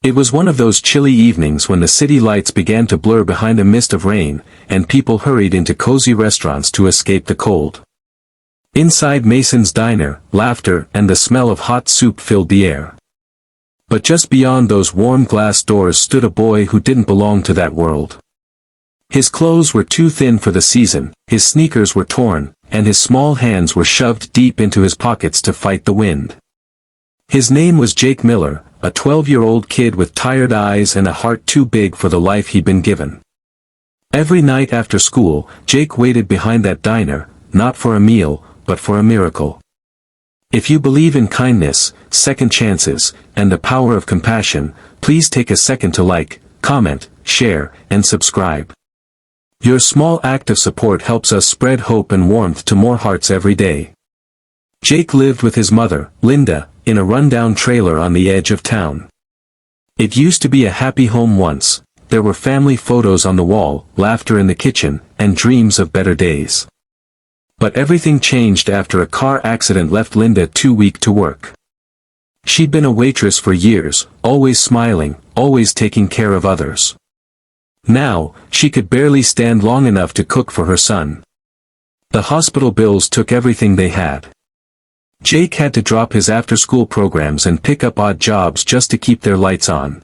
It was one of those chilly evenings when the city lights began to blur behind a mist of rain, and people hurried into cozy restaurants to escape the cold. Inside Mason's diner, laughter and the smell of hot soup filled the air. But just beyond those warm glass doors stood a boy who didn't belong to that world. His clothes were too thin for the season, his sneakers were torn, and his small hands were shoved deep into his pockets to fight the wind. His name was Jake Miller, a 12-year-old kid with tired eyes and a heart too big for the life he'd been given. Every night after school, Jake waited behind that diner, not for a meal, but for a miracle. If you believe in kindness, second chances, and the power of compassion, please take a second to like, comment, share, and subscribe. Your small act of support helps us spread hope and warmth to more hearts every day. Jake lived with his mother, Linda, in a rundown trailer on the edge of town. It used to be a happy home once. There were family photos on the wall, laughter in the kitchen, and dreams of better days. But everything changed after a car accident left Linda too weak to work. She'd been a waitress for years, always smiling, always taking care of others. Now, she could barely stand long enough to cook for her son. The hospital bills took everything they had. Jake had to drop his after-school programs and pick up odd jobs just to keep their lights on.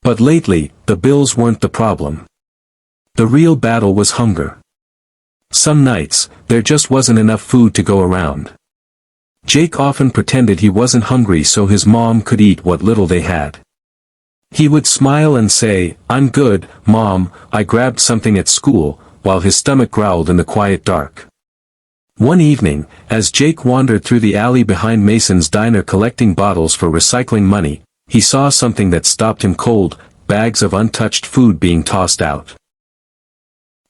But lately, the bills weren't the problem. The real battle was hunger. Some nights, there just wasn't enough food to go around. Jake often pretended he wasn't hungry so his mom could eat what little they had. He would smile and say, "I'm good, Mom, I grabbed something at school," while his stomach growled in the quiet dark. One evening, as Jake wandered through the alley behind Mason's diner collecting bottles for recycling money, he saw something that stopped him cold, bags of untouched food being tossed out.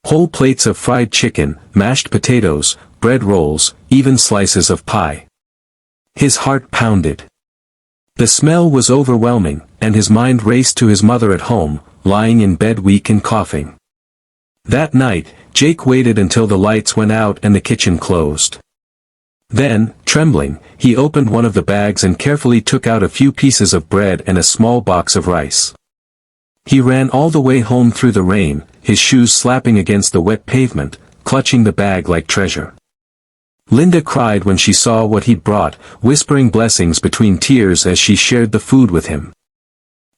Whole plates of fried chicken, mashed potatoes, bread rolls, even slices of pie. His heart pounded. The smell was overwhelming, and his mind raced to his mother at home, lying in bed weak and coughing. That night, Jake waited until the lights went out and the kitchen closed. Then, trembling, he opened one of the bags and carefully took out a few pieces of bread and a small box of rice. He ran all the way home through the rain, his shoes slapping against the wet pavement, clutching the bag like treasure. Linda cried when she saw what he'd brought, whispering blessings between tears as she shared the food with him.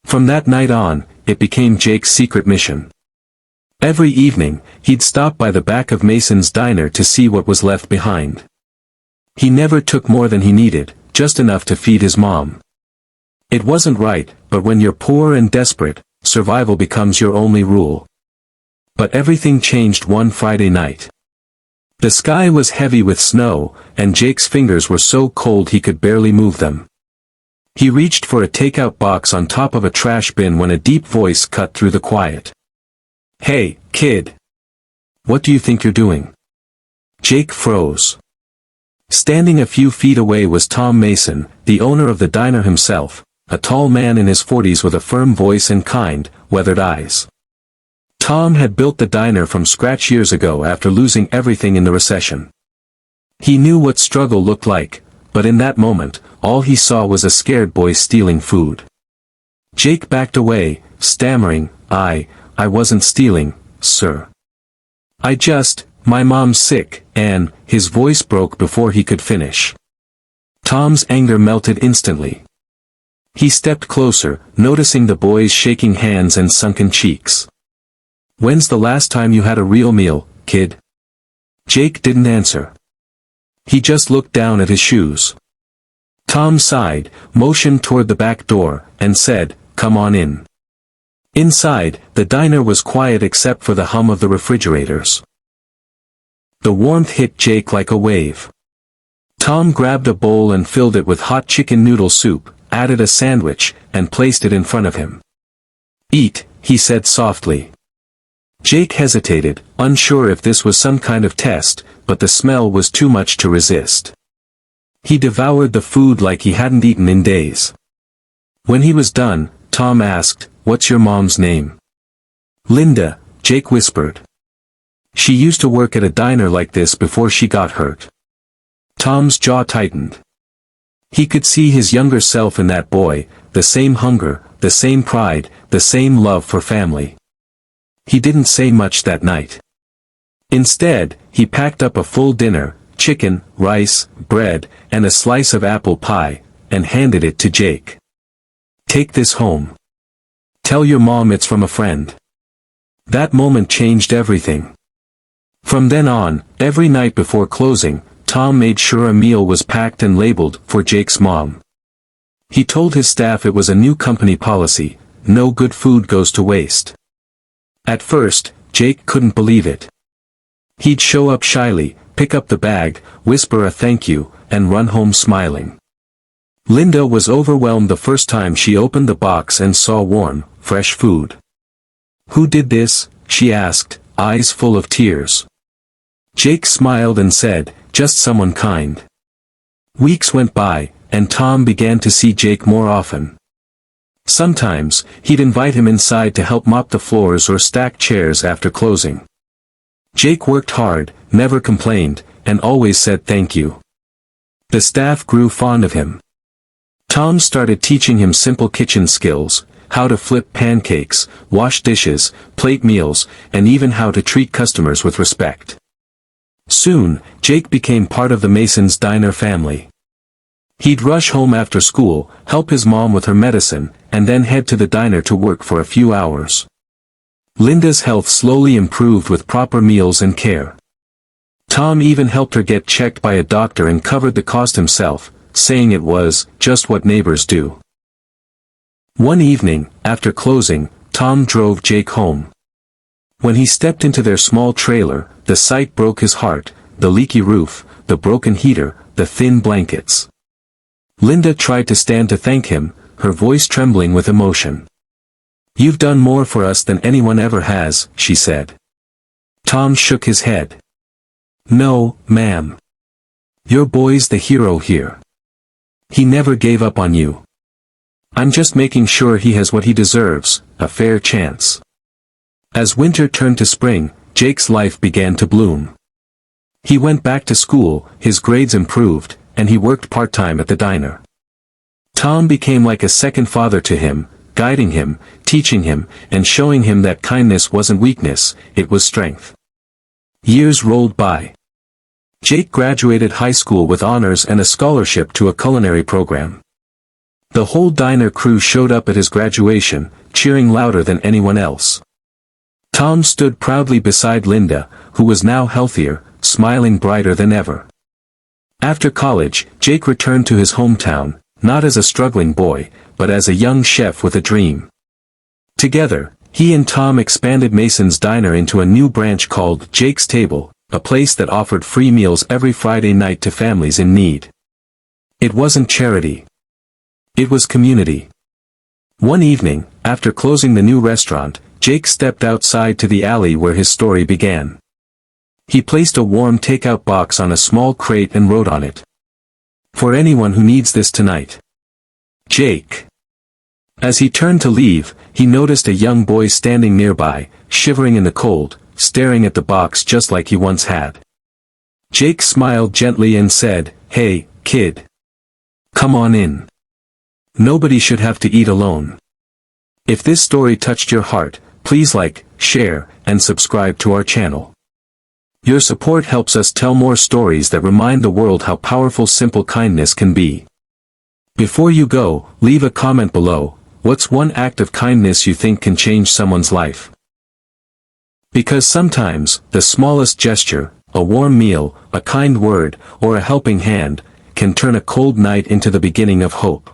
From that night on, it became Jake's secret mission. Every evening, he'd stop by the back of Mason's diner to see what was left behind. He never took more than he needed, just enough to feed his mom. It wasn't right, but when you're poor and desperate, survival becomes your only rule. But everything changed one Friday night. The sky was heavy with snow, and Jake's fingers were so cold he could barely move them. He reached for a takeout box on top of a trash bin when a deep voice cut through the quiet. "Hey, kid. What do you think you're doing?" Jake froze. Standing a few feet away was Tom Mason, the owner of the diner himself, a tall man in his 40s with a firm voice and kind, weathered eyes. Tom had built the diner from scratch years ago after losing everything in the recession. He knew what struggle looked like, but in that moment, all he saw was a scared boy stealing food. Jake backed away, stammering, I wasn't stealing, sir. My mom's sick," and his voice broke before he could finish. Tom's anger melted instantly. He stepped closer, noticing the boy's shaking hands and sunken cheeks. "When's the last time you had a real meal, kid?" Jake didn't answer. He just looked down at his shoes. Tom sighed, motioned toward the back door, and said, "Come on in." Inside, the diner was quiet except for the hum of the refrigerators. The warmth hit Jake like a wave. Tom grabbed a bowl and filled it with hot chicken noodle soup, added a sandwich, and placed it in front of him. "Eat," he said softly. Jake hesitated, unsure if this was some kind of test, but the smell was too much to resist. He devoured the food like he hadn't eaten in days. When he was done, Tom asked, "What's your mom's name?" "Linda," Jake whispered. "She used to work at a diner like this before she got hurt." Tom's jaw tightened. He could see his younger self in that boy, the same hunger, the same pride, the same love for family. He didn't say much that night. Instead, he packed up a full dinner, chicken, rice, bread, and a slice of apple pie, and handed it to Jake. "Take this home. Tell your mom it's from a friend." That moment changed everything. From then on, every night before closing, Tom made sure a meal was packed and labeled for Jake's mom. He told his staff it was a new company policy: no good food goes to waste. At first, Jake couldn't believe it. He'd show up shyly, pick up the bag, whisper a thank you, and run home smiling. Linda was overwhelmed the first time she opened the box and saw warm, fresh food. "Who did this?" she asked, eyes full of tears. Jake smiled and said, "Just someone kind." Weeks went by, and Tom began to see Jake more often. Sometimes, he'd invite him inside to help mop the floors or stack chairs after closing. Jake worked hard, never complained, and always said thank you. The staff grew fond of him. Tom started teaching him simple kitchen skills: how to flip pancakes, wash dishes, plate meals, and even how to treat customers with respect. Soon, Jake became part of the Mason's Diner family. He'd rush home after school, help his mom with her medicine, and then head to the diner to work for a few hours. Linda's health slowly improved with proper meals and care. Tom even helped her get checked by a doctor and covered the cost himself, saying it was just what neighbors do. One evening, after closing, Tom drove Jake home. When he stepped into their small trailer, the sight broke his heart: the leaky roof, the broken heater, the thin blankets. Linda tried to stand to thank him, her voice trembling with emotion. "You've done more for us than anyone ever has," she said. Tom shook his head. "No, ma'am. Your boy's the hero here. He never gave up on you. I'm just making sure he has what he deserves, a fair chance." As winter turned to spring, Jake's life began to bloom. He went back to school, his grades improved, and he worked part-time at the diner. Tom became like a second father to him, guiding him, teaching him, and showing him that kindness wasn't weakness, it was strength. Years rolled by. Jake graduated high school with honors and a scholarship to a culinary program. The whole diner crew showed up at his graduation, cheering louder than anyone else. Tom stood proudly beside Linda, who was now healthier, smiling brighter than ever. After college, Jake returned to his hometown, not as a struggling boy, but as a young chef with a dream. Together, he and Tom expanded Mason's Diner into a new branch called Jake's Table, a place that offered free meals every Friday night to families in need. It wasn't charity. It was community. One evening, after closing the new restaurant, Jake stepped outside to the alley where his story began. He placed a warm takeout box on a small crate and wrote on it, "For anyone who needs this tonight. Jake." As he turned to leave, he noticed a young boy standing nearby, shivering in the cold, staring at the box just like he once had. Jake smiled gently and said, "Hey, kid. Come on in. Nobody should have to eat alone." If this story touched your heart, please like, share, and subscribe to our channel. Your support helps us tell more stories that remind the world how powerful simple kindness can be. Before you go, leave a comment below. What's one act of kindness you think can change someone's life? Because sometimes, the smallest gesture, a warm meal, a kind word, or a helping hand, can turn a cold night into the beginning of hope.